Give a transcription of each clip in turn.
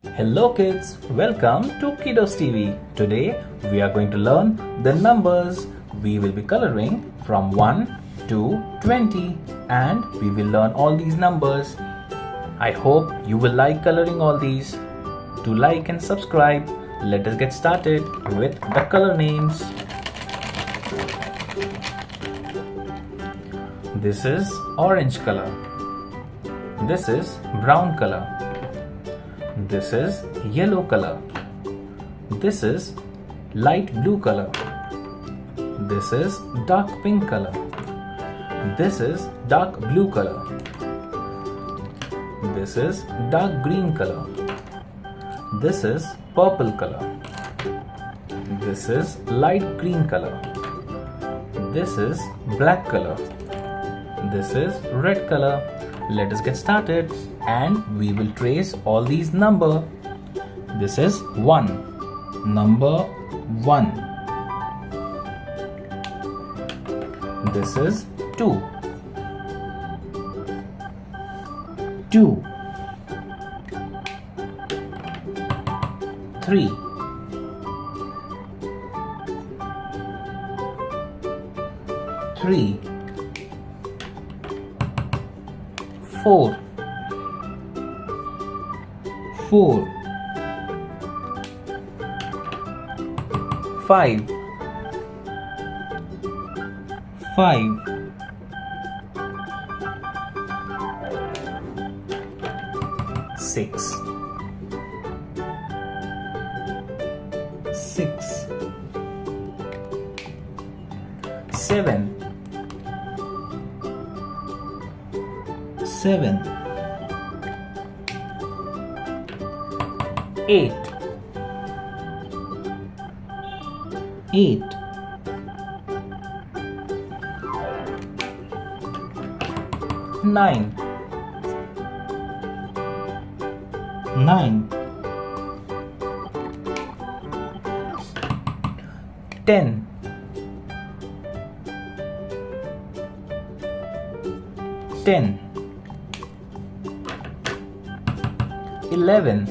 Hello kids, welcome to KiddosTV. Today we are going to learn the numbers. We will be coloring from 1 to 20 and we will learn all these numbers. I hope you will like coloring all these. Do like and subscribe. Let us get started with the color names. This is orange color. This is brown color. This is yellow color. This is light blue color. This is dark pink color. This is dark blue color. This is dark green color. This is purple color. This is light green color. This is black color. This is red color. Let us get started and we will trace all these numbers. This is 1. Number 1. This is 2. 2. 3. 3. 4. 4. 5. 5. 6. 6. 7. 7. 8. 8. 9. 9. 10. 10. 11.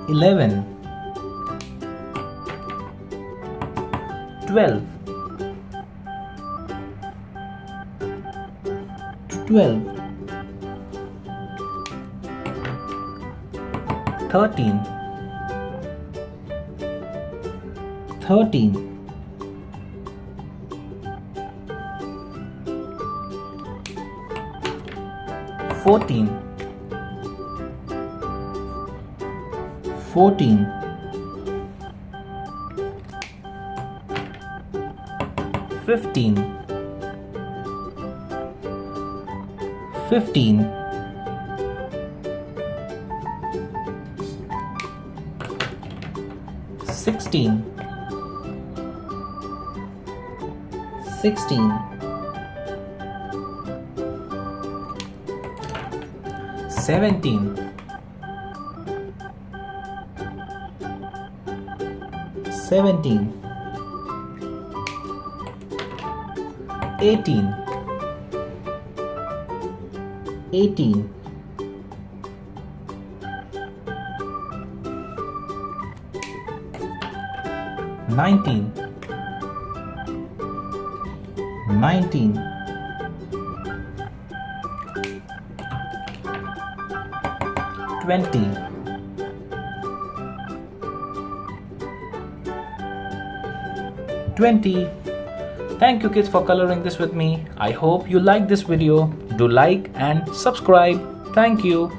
11. 12. 12. 13. 13. 14. 14. 15. 15. 16. 16. 17. 17. 18. 18. 19. 19. 20. 20. Thank you kids for coloring this with me. I hope you like this video. Do like and subscribe. Thank you.